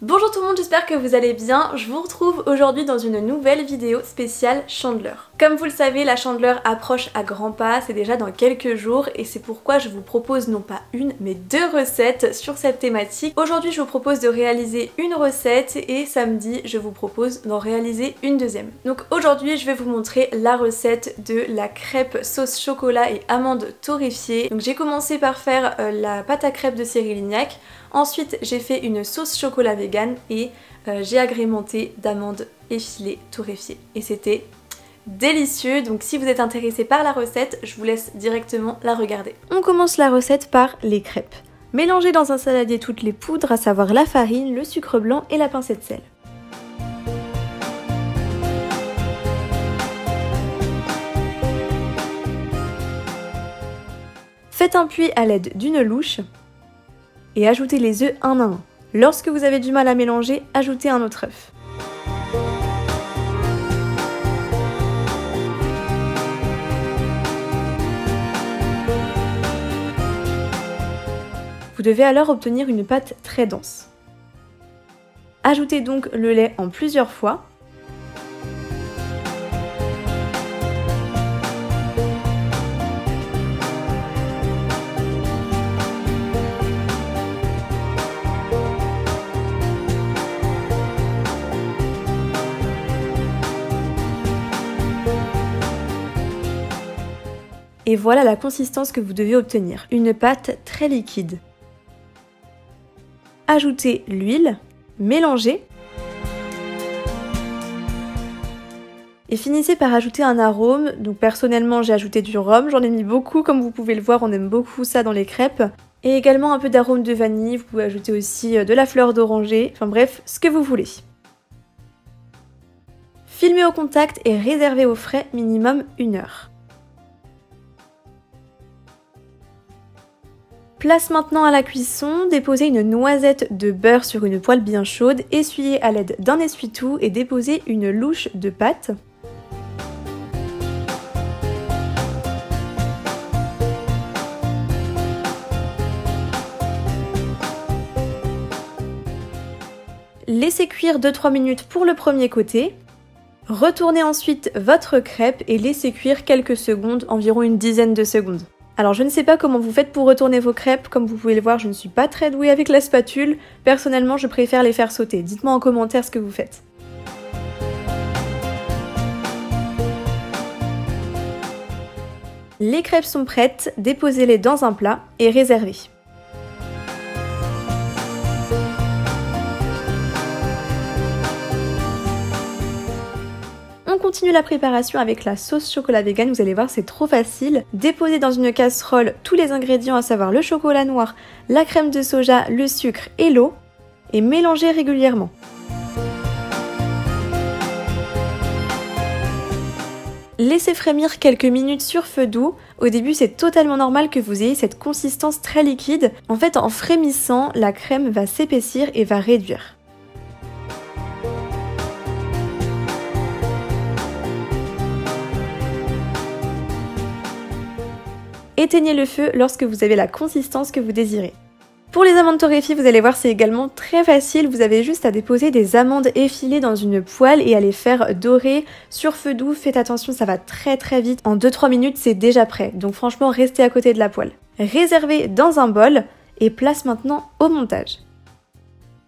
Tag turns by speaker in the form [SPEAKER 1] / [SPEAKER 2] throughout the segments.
[SPEAKER 1] Bonjour tout le monde, j'espère que vous allez bien. Je vous retrouve aujourd'hui dans une nouvelle vidéo spéciale chandeleur. Comme vous le savez, la chandeleur approche à grands pas, c'est déjà dans quelques jours et c'est pourquoi je vous propose non pas une mais deux recettes sur cette thématique. Aujourd'hui je vous propose de réaliser une recette et samedi je vous propose d'en réaliser une deuxième. Donc aujourd'hui je vais vous montrer la recette de la crêpe sauce chocolat et amandes torréfiées. Donc j'ai commencé par faire la pâte à crêpes de Cyril Lignac. Ensuite j'ai fait une sauce chocolat vegan et j'ai agrémenté d'amandes effilées torréfiées. Et c'était délicieux, donc si vous êtes intéressé par la recette, je vous laisse directement la regarder. On commence la recette par les crêpes. Mélangez dans un saladier toutes les poudres, à savoir la farine, le sucre blanc et la pincée de sel. Faites un puits à l'aide d'une louche et ajoutez les œufs un à un. Lorsque vous avez du mal à mélanger, ajoutez un autre œuf. Vous devez alors obtenir une pâte très dense. Ajoutez donc le lait en plusieurs fois. Et voilà la consistance que vous devez obtenir, une pâte très liquide. Ajoutez l'huile, mélangez et finissez par ajouter un arôme. Donc personnellement j'ai ajouté du rhum, j'en ai mis beaucoup comme vous pouvez le voir, on aime beaucoup ça dans les crêpes. Et également un peu d'arôme de vanille, vous pouvez ajouter aussi de la fleur d'oranger, enfin bref, ce que vous voulez. Filmez au contact et réservez au frais minimum 1 heure. Place maintenant à la cuisson, déposez une noisette de beurre sur une poêle bien chaude, essuyez à l'aide d'un essuie-tout et déposez une louche de pâte. Laissez cuire 2-3 minutes pour le premier côté. Retournez ensuite votre crêpe et laissez cuire quelques secondes, environ une dizaine de secondes. Alors je ne sais pas comment vous faites pour retourner vos crêpes, comme vous pouvez le voir je ne suis pas très douée avec la spatule, personnellement je préfère les faire sauter, dites-moi en commentaire ce que vous faites. Les crêpes sont prêtes, déposez-les dans un plat et réservez. On continue la préparation avec la sauce chocolat vegan, vous allez voir c'est trop facile. Déposez dans une casserole tous les ingrédients, à savoir le chocolat noir, la crème de soja, le sucre et l'eau et mélangez régulièrement. Laissez frémir quelques minutes sur feu doux. Au début c'est totalement normal que vous ayez cette consistance très liquide. En fait en frémissant, la crème va s'épaissir et va réduire. Éteignez le feu lorsque vous avez la consistance que vous désirez. Pour les amandes torréfiées, vous allez voir c'est également très facile, vous avez juste à déposer des amandes effilées dans une poêle et à les faire dorer sur feu doux. Faites attention, ça va très vite, en 2-3 minutes c'est déjà prêt, donc franchement restez à côté de la poêle. Réservez dans un bol et place maintenant au montage.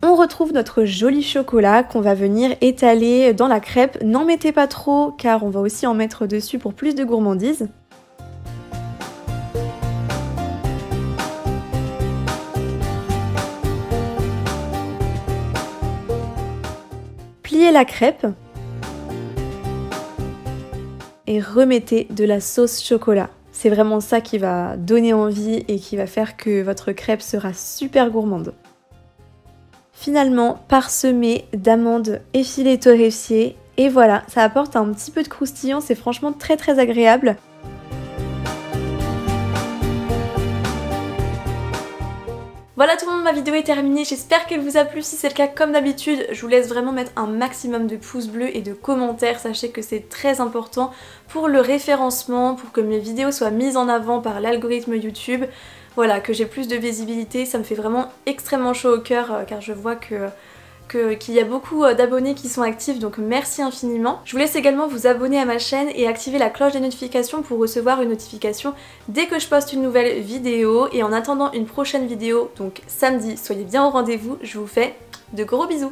[SPEAKER 1] On retrouve notre joli chocolat qu'on va venir étaler dans la crêpe, n'en mettez pas trop car on va aussi en mettre dessus pour plus de gourmandise. Pliez la crêpe et remettez de la sauce chocolat. C'est vraiment ça qui va donner envie et qui va faire que votre crêpe sera super gourmande. Finalement, parsemez d'amandes effilées torréfiées et voilà, ça apporte un petit peu de croustillant, c'est franchement très agréable. Voilà tout le monde, ma vidéo est terminée, j'espère qu'elle vous a plu. Si c'est le cas, comme d'habitude, je vous laisse vraiment mettre un maximum de pouces bleus et de commentaires. Sachez que c'est très important pour le référencement, pour que mes vidéos soient mises en avant par l'algorithme YouTube. Voilà, que j'ai plus de visibilité, ça me fait vraiment extrêmement chaud au cœur car je vois que qu'il y a beaucoup d'abonnés qui sont actifs, donc merci infiniment. Je vous laisse également vous abonner à ma chaîne et activer la cloche des notifications pour recevoir une notification dès que je poste une nouvelle vidéo. Et en attendant une prochaine vidéo, donc samedi, soyez bien au rendez-vous, je vous fais de gros bisous.